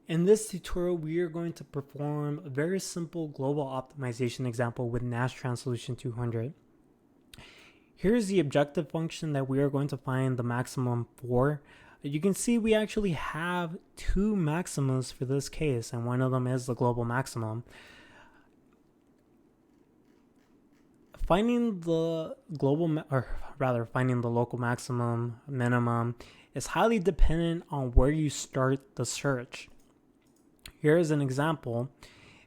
In this tutorial, we are going to perform a very simple global optimization example with Nastran Solution 200. Here's the objective function that we are going to find the maximum for. You can see we actually have two maximas for this case, and one of them is the global maximum. Finding the finding the local maximum, minimum, is highly dependent on where you start the search. Here is an example.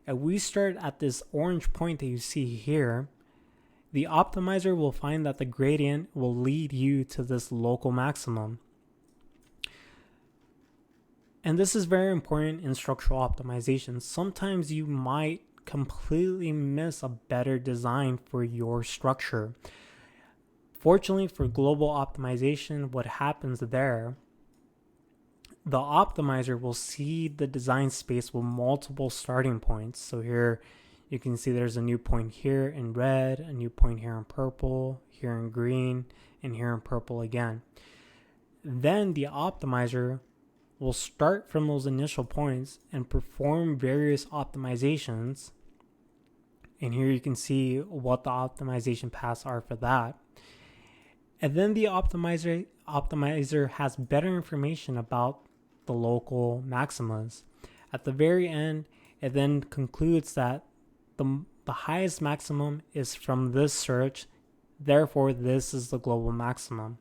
If we start at this orange point that you see here, the optimizer will find that the gradient will lead you to this local maximum. And this is very important in structural optimization. Sometimes you might completely miss a better design for your structure. Fortunately for global optimization, what happens there, the optimizer will see the design space with multiple starting points. So here you can see there's a new point here in red, a new point here in purple, here in green, and here in purple again. Then the optimizer will start from those initial points and perform various optimizations. And here you can see what the optimization paths are for that. And then the optimizer has better information about the local maximas. At the very end, it then concludes that the highest maximum is from this search, therefore this is the global maximum.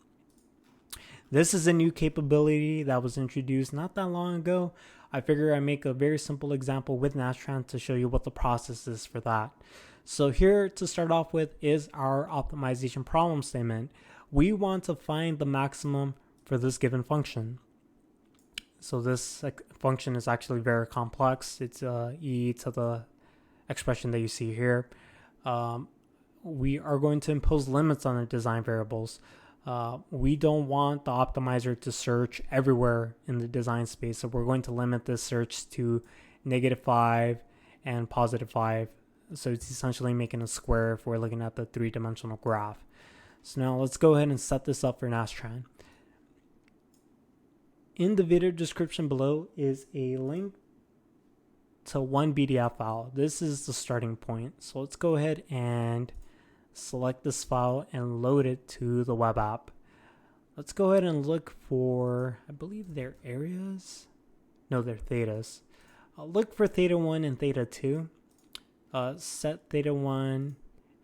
This is a new capability that was introduced not that long ago. I figure I make a very simple example with Nastran to show you what the process is for that. So here to start off with is our optimization problem statement. We want to find the maximum for this given function. So this function is actually very complex. It's e to the expression that you see here. We are going to impose limits on the design variables. We don't want the optimizer to search everywhere in the design space, so we're going to limit this search to -5 and +5. So it's essentially making a square if we're looking at the three-dimensional graph. So now let's go ahead and set this up for Nastran. In the video description below is a link to one PDF file. This is the starting point. So let's go ahead and select this file and load it to the web app. Let's go ahead and look for, I believe they're areas. No, they're thetas. I'll look for theta 1 and theta 2. Set theta 1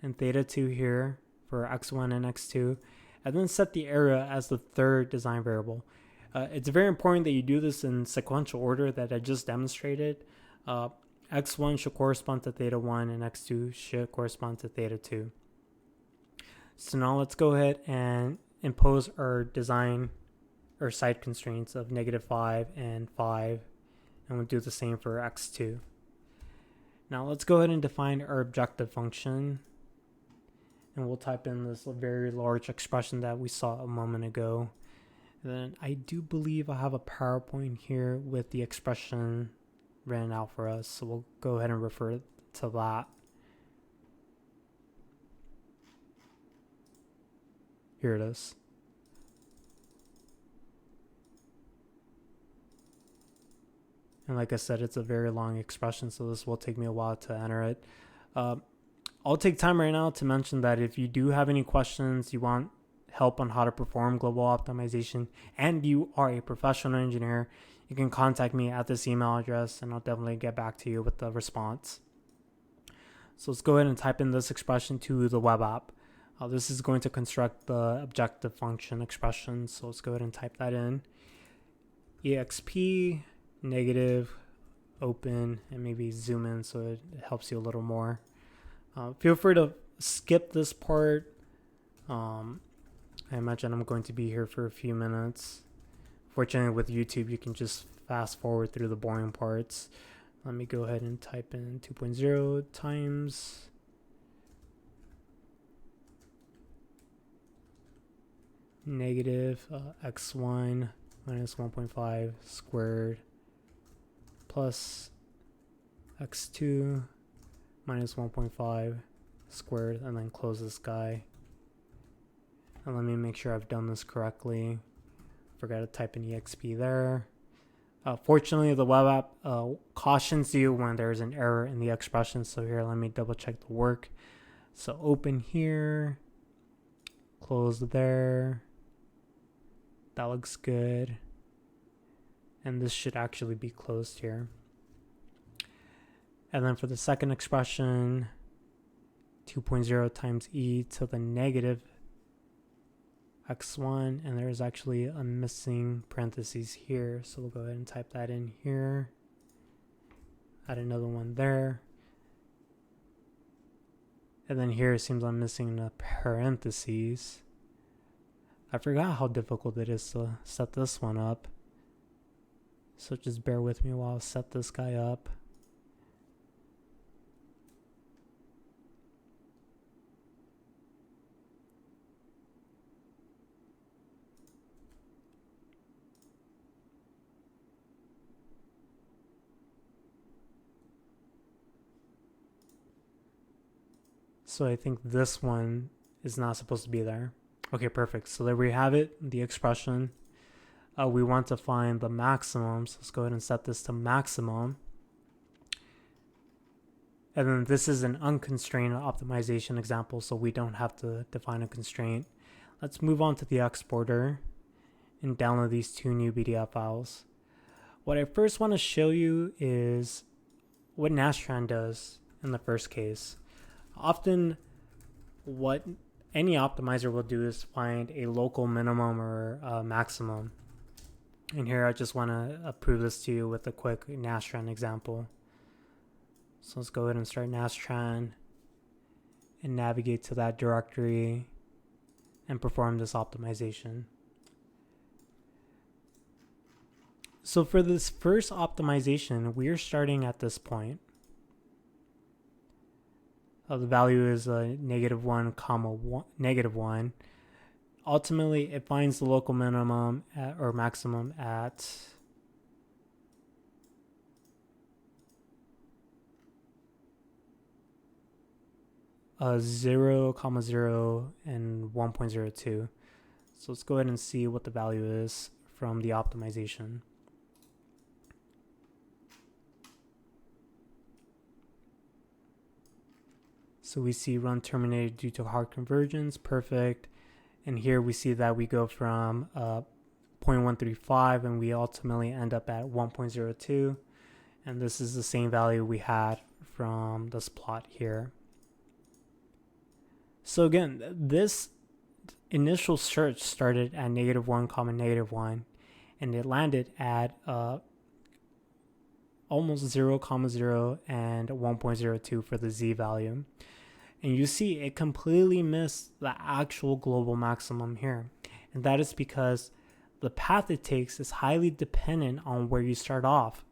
and theta 2 here for x1 and x2, and then set the area as the third design variable. It's very important that you do this in sequential order that I just demonstrated. X1 should correspond to theta 1 and x2 should correspond to theta 2. So now let's go ahead and impose our design or side constraints of -5 and 5, and we'll do the same for x2. Now let's go ahead and define our objective function, and we'll type in this very large expression that we saw a moment ago. And then I do believe I have a PowerPoint here with the expression written out for us, so we'll go ahead and refer to that. Here it is. And like I said, it's a very long expression, so this will take me a while to enter it. I'll take time right now to mention that if you do have any questions, you want help on how to perform global optimization, and you are a professional engineer, you can contact me at this email address, and I'll definitely get back to you with the response. So let's go ahead and type in this expression to the web app. This is going to construct the objective function expression, so let's go ahead and type that in. exp negative open, and maybe zoom in so it helps you a little more. Feel free to skip this part. I imagine I'm going to be here for a few minutes. Fortunately with YouTube you can just fast forward through the boring parts. Let me go ahead and type in 2.0 times negative x1 minus 1.5 squared plus x2 minus 1.5 squared, and then close this guy. And let me make sure I've done this correctly. Forgot to type in exp there. Fortunately, the web app cautions you when there's an error in the expression. So here, let me double check the work. So open here, close there. That looks good. And this should actually be closed here. And then for the second expression, 2.0 times e to the negative x1, and there's actually a missing parentheses here, so we'll go ahead and type that in here, add another one there, and then here it seems I'm missing a parentheses. I forgot how difficult it is to set this one up, so just bear with me while I set this guy up. So I think this one is not supposed to be there. Okay, perfect. So there we have it, the expression. We want to find the maximums. Let's go ahead and set this to maximum. And then this is an unconstrained optimization example, so we don't have to define a constraint. Let's move on to the exporter and download these two new PDF files. What I first want to show you is what Nastran does in the first case. Often what any optimizer will do is find a local minimum or a maximum. And here I just want to prove this to you with a quick Nastran example. So let's go ahead and start Nastran and navigate to that directory and perform this optimization. So for this first optimization, we are starting at this point. The value is -1, -1. Ultimately, it finds the local minimum or maximum at 0, 0, and 1.02. So let's go ahead and see what the value is from the optimization. So we see run terminated due to hard convergence, perfect. And here we see that we go from 0.135 and we ultimately end up at 1.02. And this is the same value we had from this plot here. So again, this initial search started at -1, -1, and it landed at almost 0, 0, and 1.02 for the z value. And you see it completely missed the actual global maximum here. And that is because the path it takes is highly dependent on where you start off.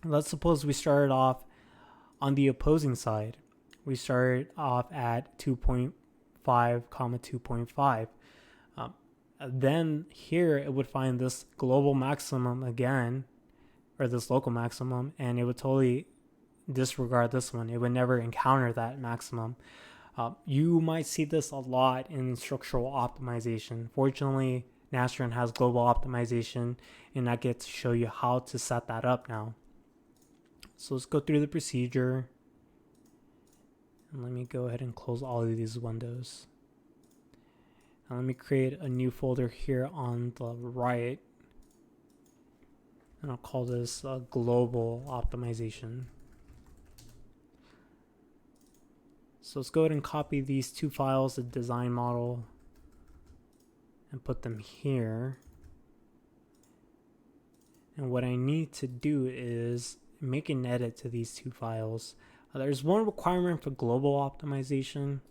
Let's suppose we started off on the opposing side. We started off at 2.5, 2.5. Then here it would find this global maximum again, or this local maximum, and it would totally disregard this one. It would never encounter that maximum. You might see this a lot in structural optimization. Fortunately, Nastran has global optimization, and I get to show you how to set that up now. So let's go through the procedure. And let me go ahead and close all of these windows. And let me create a new folder here on the right. And I'll call this global optimization. So let's go ahead and copy these two files, the design model, and put them here. And what I need to do is make an edit to these two files. There's one requirement for global optimization.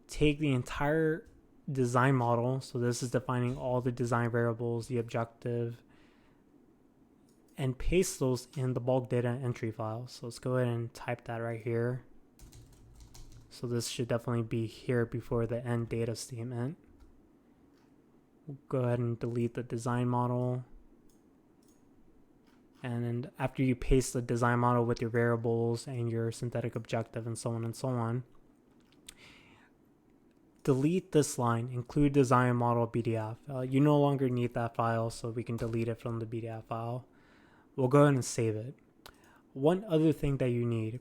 Take the entire design model. So this is defining all the design variables, the objective, and paste those in the bulk data entry file. So let's go ahead and type that right here. So this should definitely be here before the end data statement. We'll go ahead and delete the design model. And then after you paste the design model with your variables and your synthetic objective and so on and so on, delete this line, include design model PDF. You no longer need that file, so we can delete it from the PDF file. We'll go ahead and save it. One other thing that you need,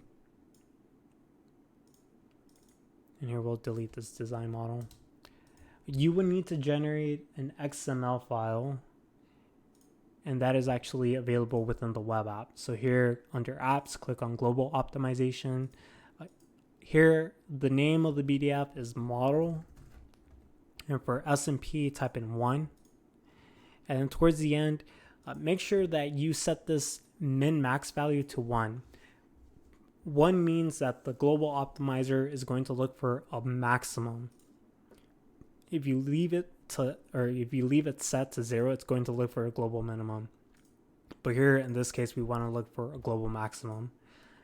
and here we'll delete this design model. You would need to generate an XML file, and that is actually available within the web app. So here under apps, click on global optimization. Here, the name of the PDF is model. And for S&P, type in 1. And then towards the end, make sure that you set this min-max value to 1. 1 means that the global optimizer is going to look for a maximum. If you leave it set to 0, it's going to look for a global minimum. But here in this case, we want to look for a global maximum.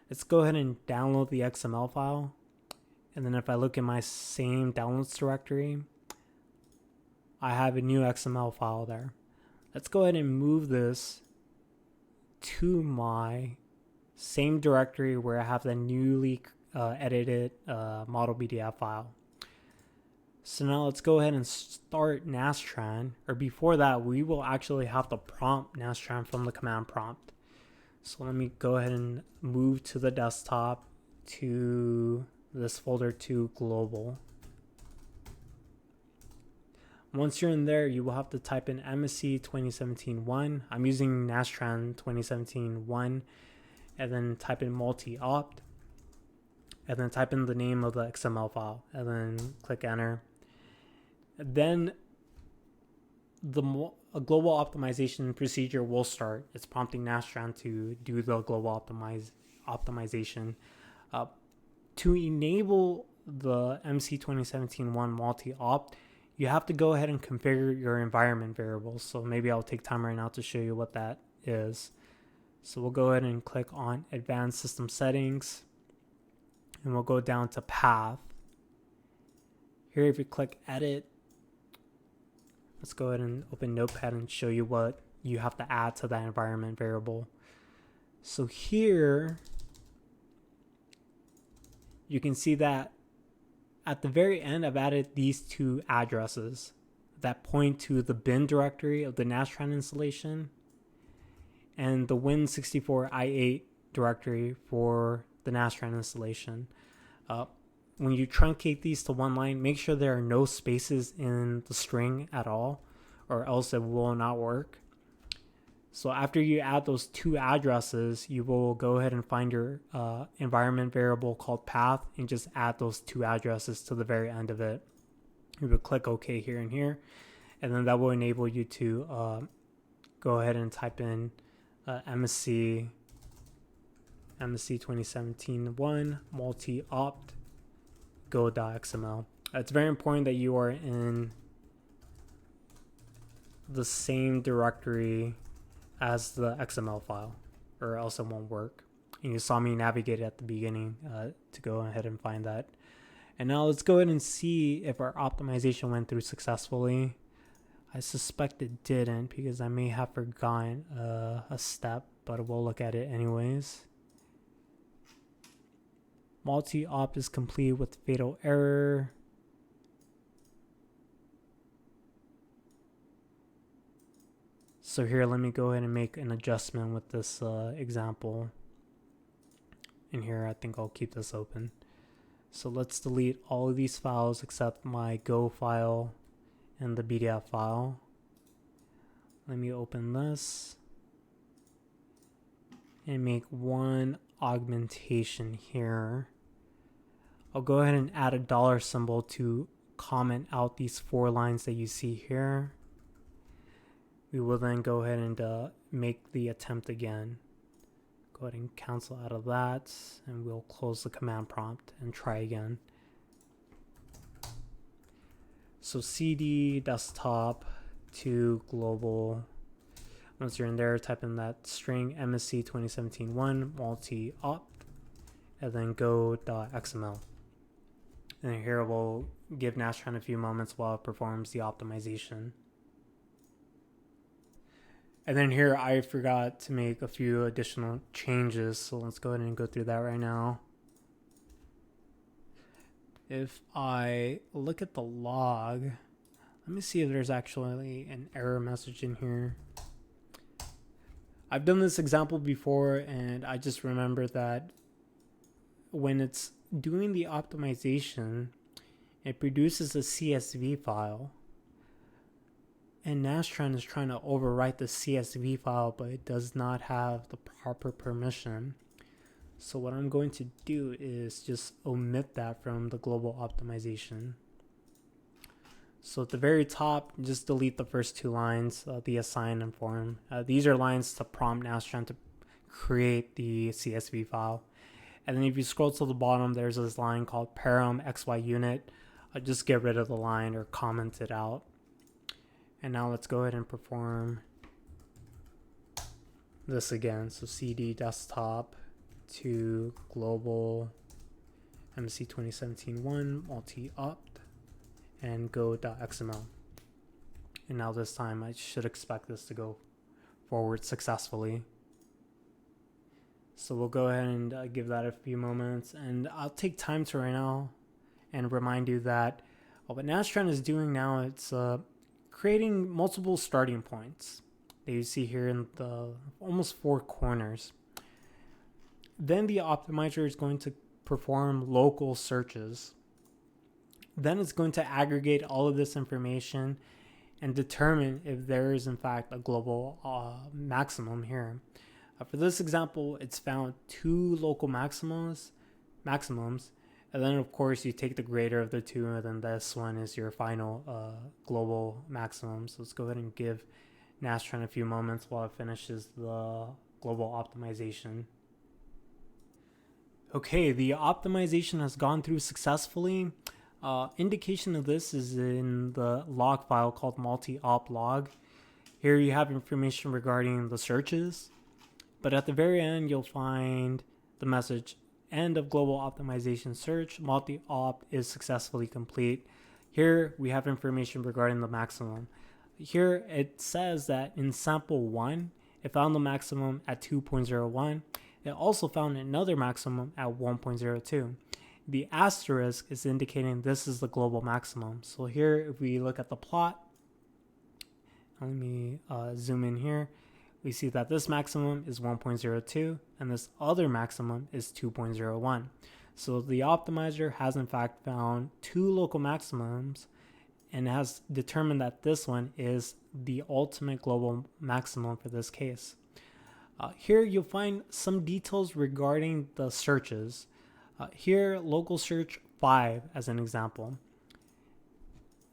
Let's go ahead and download the XML file. And then if I look in my same downloads directory, I have a new XML file there. Let's go ahead and move this to my same directory where I have the newly edited model PDF file. So now let's go ahead and start Nastran, or before that, we will actually have to prompt Nastran from the command prompt. So let me go ahead and move to the desktop to this folder to global. Once you're in there, you will have to type in MSC 2017-1. I'm using Nastran 2017-1, and then type in multi-opt, and then type in the name of the XML file, and then click enter. Then a global optimization procedure will start. It's prompting Nastran to do the global optimization. To enable the MC 2017-1 multi-opt, you have to go ahead and configure your environment variables. So maybe I'll take time right now to show you what that is. So we'll go ahead and click on Advanced System Settings, and we'll go down to Path. Here, if you click Edit, let's go ahead and open Notepad and show you what you have to add to that environment variable. So here, you can see that at the very end, I've added these two addresses that point to the bin directory of the Nastran installation and the Win64i8 directory for the Nastran installation. When you truncate these to one line, make sure there are no spaces in the string at all, or else it will not work. So after you add those two addresses, you will go ahead and find your environment variable called path and just add those two addresses to the very end of it. You will click OK here and here, and then that will enable you to go ahead and type in MSC 2017-1 multi-opt go.xml. It's very important that you are in the same directory as the XML file, or else it won't work. And you saw me navigate at the beginning to go ahead and find that. And now let's go ahead and see if our optimization went through successfully. I suspect it didn't because I may have forgotten a step, but we'll look at it anyways. Multi-opt is complete with fatal error. So here, let me go ahead and make an adjustment with this example. And here, I think I'll keep this open. So let's delete all of these files except my Go file and the PDF file. Let me open this and make one augmentation here. I'll go ahead and add a dollar symbol to comment out these 4 lines that you see here. We will then go ahead and make the attempt again. Go ahead and cancel out of that, and we'll close the command prompt and try again. So CD desktop to global. Once you're in there, type in that string MSC 2017-1 multi-opt, and then go.xml. And here we'll give Nastran a few moments while it performs the optimization. And then here I forgot to make a few additional changes, so let's go ahead and go through that right now. if I look at the log, let me see if there's actually an error message in here. I've done this example before, and I just remember that when it's doing the optimization, it produces a CSV file. And Nastran is trying to overwrite the CSV file, but it does not have the proper permission. So what I'm going to do is just omit that from the global optimization. So at the very top, just delete the first two lines, the assign and form. These are lines to prompt Nastran to create the CSV file. And then if you scroll to the bottom, there's this line called param xy unit. Just get rid of the line or comment it out. And now let's go ahead and perform this again. So cd desktop to global MSC 2017-1 multi-opt and go.xml. And now this time I should expect this to go forward successfully. So we'll go ahead and give that a few moments, and I'll take time to right now and remind you that what Nastran is doing now, it's creating multiple starting points that you see here in the almost four corners. Then the optimizer is going to perform local searches. Then it's going to aggregate all of this information and determine if there is in fact a global maximum here. For this example, it's found two local maximums, and then of course you take the greater of the two, and then this one is your final global maximum. So let's go ahead and give Nastran a few moments while it finishes the global optimization. Okay, the optimization has gone through successfully. Indication of this is in the log file called multi-op log. Here you have information regarding the searches, but at the very end you'll find the message, end of global optimization search, multi-op is successfully complete. Here we have information regarding the maximum. Here it says that in sample 1, it found the maximum at 2.01. It also found another maximum at 1.02. The asterisk is indicating this is the global maximum. So here, if we look at the plot, let me zoom in here. We see that this maximum is 1.02 and this other maximum is 2.01. So the optimizer has in fact found two local maximums and has determined that this one is the ultimate global maximum for this case. Here you'll find some details regarding the searches. Here, local search 5 as an example.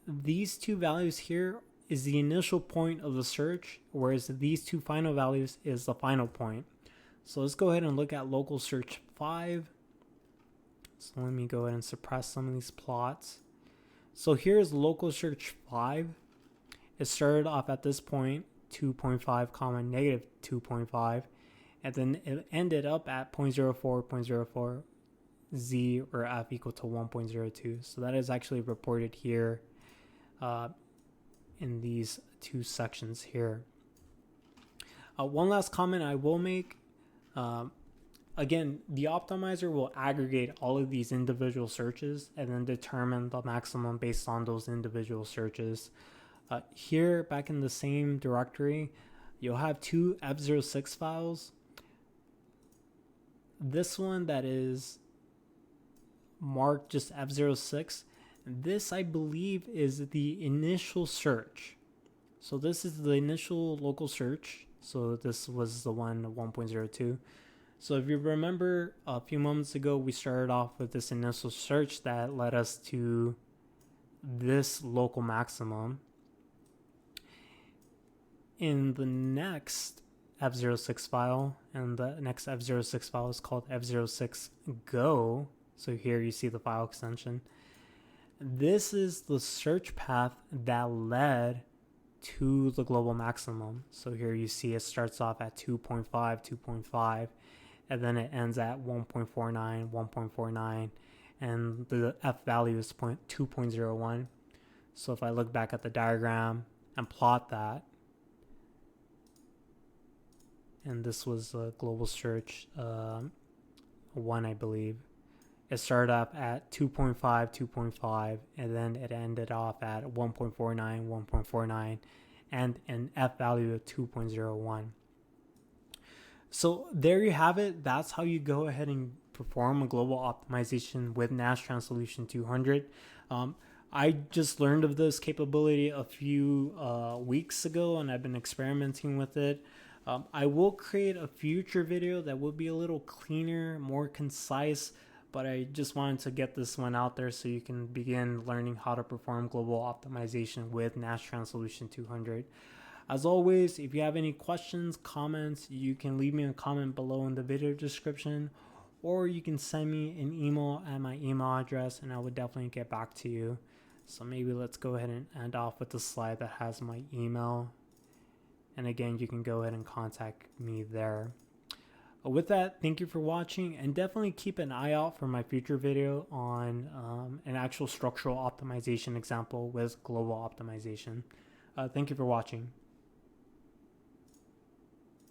These two values here is the initial point of the search, whereas these two final values is the final point. So let's go ahead and look at local search 5. So let me go ahead and suppress some of these plots. So here's local search 5. It started off at this point, 2.5 comma negative 2.5, and then it ended up at 0.04 z or f equal to 1.02. So that is actually reported here in these two sections here. One last comment I will make. Again, the optimizer will aggregate all of these individual searches and then determine the maximum based on those individual searches. Here, back in the same directory, you'll have two F06 files. This one that is marked just F06, this I believe is the initial search. So this is the initial local search. So this was the one 1.02. So if you remember a few moments ago, we started off with this initial search that led us to this local maximum. In the next F06 file, and the next F06 file is called F06 Go. So here you see the file extension. This is the search path that led to the global maximum. So here you see it starts off at 2.5, and then it ends at 1.49, and the F value is 2.01. So if I look back at the diagram and plot that, and this was a global search 1, I believe. it started up at 2.5, 2.5, and then it ended off at 1.49, 1.49, and an F value of 2.01. So there you have it. That's how you go ahead and perform a global optimization with Nastran Solution 200. I just learned of this capability a few weeks ago, and I've been experimenting with it. I will create a future video that will be a little cleaner, more concise, but I just wanted to get this one out there so you can begin learning how to perform global optimization with Nastran Solution 200. As always, if you have any questions, comments, you can leave me a comment below in the video description, or you can send me an email at my email address and I would definitely get back to you. So maybe let's go ahead and end off with the slide that has my email. And again, you can go ahead and contact me there. With that, thank you for watching, and definitely keep an eye out for my future video on an actual structural optimization example with global optimization. Thank you for watching.